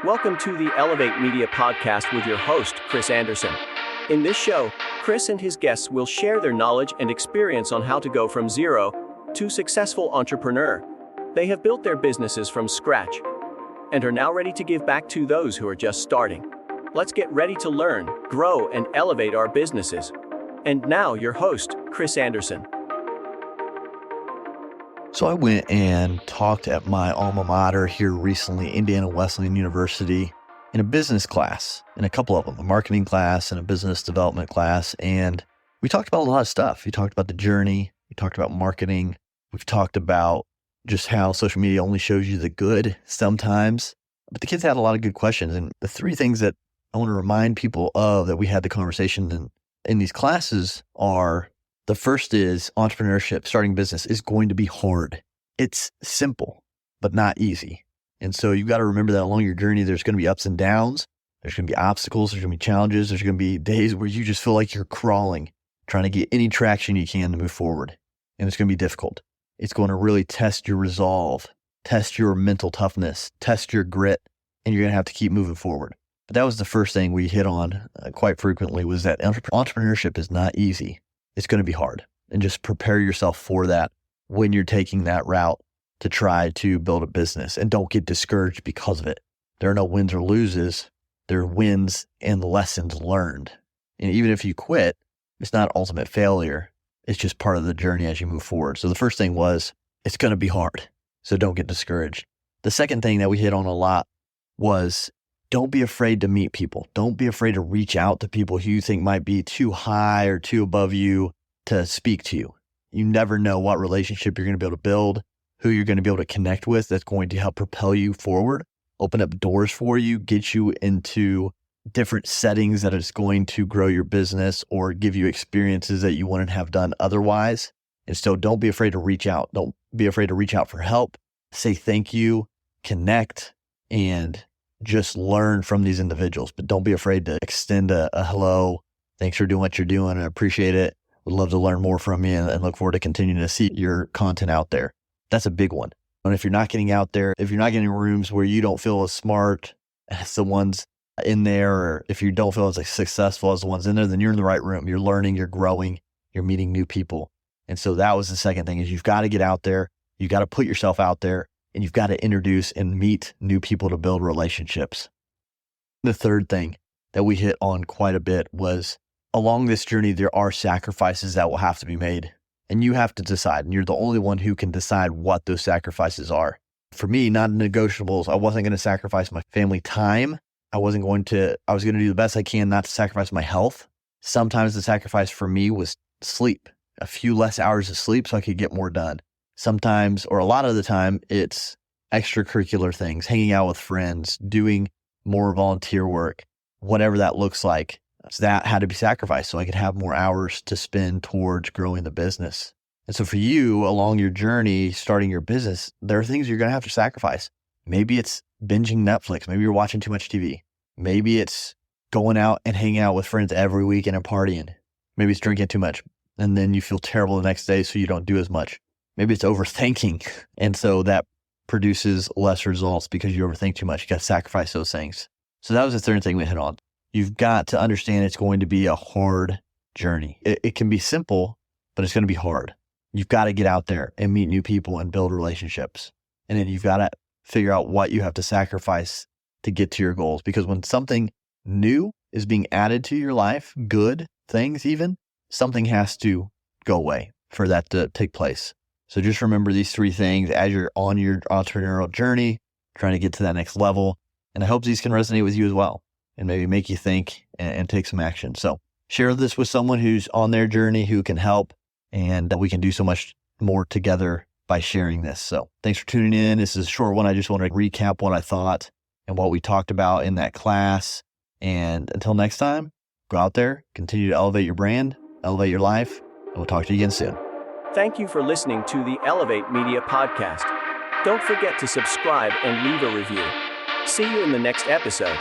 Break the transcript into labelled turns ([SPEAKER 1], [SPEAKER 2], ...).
[SPEAKER 1] Welcome to the Elevate Media Podcast with your host, Chris Anderson. In this show, Chris and his guests will share their knowledge and experience on how to go from zero to successful entrepreneur. They have built their businesses from scratch and are now ready to give back to those who are just starting. Let's get ready to learn, grow, and elevate our businesses. And now, your host, Chris Anderson.
[SPEAKER 2] So I went and talked at my alma mater here recently, Indiana Wesleyan University, in a business class, in a couple of them, a marketing class and a business development class. And we talked about a lot of stuff. We talked about the journey. We talked about marketing. We've talked about just how social media only shows you the good sometimes. But the kids had a lot of good questions. And the three things that I want to remind people of that we had the conversation in these classes are: the first is entrepreneurship, starting business is going to be hard. It's simple, but not easy. And so you've got to remember that along your journey, there's going to be ups and downs. There's going to be obstacles. There's going to be challenges. There's going to be days where you just feel like you're crawling, trying to get any traction you can to move forward. And it's going to be difficult. It's going to really test your resolve, test your mental toughness, test your grit, and you're going to have to keep moving forward. But that was the first thing we hit on quite frequently, was that entrepreneurship is not easy. It's going to be hard, and just prepare yourself for that when you're taking that route to try to build a business, and don't get discouraged because of it. There are no wins or loses. There are wins and lessons learned. And even if you quit, it's not ultimate failure. It's just part of the journey as you move forward. So the first thing was, it's going to be hard. So don't get discouraged. The second thing that we hit on a lot was, don't be afraid to meet people. Don't be afraid to reach out to people who you think might be too high or too above you to speak to you. You never know what relationship you're going to be able to build, who you're going to be able to connect with that's going to help propel you forward, open up doors for you, get you into different settings that is going to grow your business or give you experiences that you wouldn't have done otherwise. And so don't be afraid to reach out. Don't be afraid to reach out for help. Say thank you, connect, and just learn from these individuals. But don't be afraid to extend a hello. Thanks for doing what you're doing. I appreciate it. Would love to learn more from you and look forward to continuing to see your content out there. That's a big one. And if you're not getting out there, if you're not getting rooms where you don't feel as smart as the ones in there, or if you don't feel as successful as the ones in there, then you're in the right room. You're learning, you're growing, you're meeting new people. And so that was the second thing, is you've got to get out there. You got to put yourself out there. And you've got to introduce and meet new people to build relationships. The third thing that we hit on quite a bit was, along this journey, there are sacrifices that will have to be made. And you have to decide. And you're the only one who can decide what those sacrifices are. For me, non-negotiables, I wasn't going to sacrifice my family time. I was going to do the best I can not to sacrifice my health. Sometimes the sacrifice for me was sleep, a few less hours of sleep so I could get more done. Sometimes, or a lot of the time, it's extracurricular things, hanging out with friends, doing more volunteer work, whatever that looks like. So that had to be sacrificed so I could have more hours to spend towards growing the business. And so for you, along your journey, starting your business, there are things you're going to have to sacrifice. Maybe it's binging Netflix. Maybe you're watching too much TV. Maybe it's going out and hanging out with friends every weekend and partying. Maybe it's drinking too much, and then you feel terrible the next day, so you don't do as much. Maybe it's overthinking. And so that produces less results because you overthink too much. You got to sacrifice those things. So that was the third thing we hit on. You've got to understand it's going to be a hard journey. It can be simple, but it's going to be hard. You've got to get out there and meet new people and build relationships. And then you've got to figure out what you have to sacrifice to get to your goals. Because when something new is being added to your life, good things even, something has to go away for that to take place. So just remember these three things as you're on your entrepreneurial journey, trying to get to that next level. And I hope these can resonate with you as well and maybe make you think and take some action. So share this with someone who's on their journey who can help, and we can do so much more together by sharing this. So thanks for tuning in. This is a short one. I just want to recap what I thought and what we talked about in that class. And until next time, go out there, continue to elevate your brand, elevate your life, and we'll talk to you again soon.
[SPEAKER 1] Thank you for listening to the Elevate Media Podcast. Don't forget to subscribe and leave a review. See you in the next episode.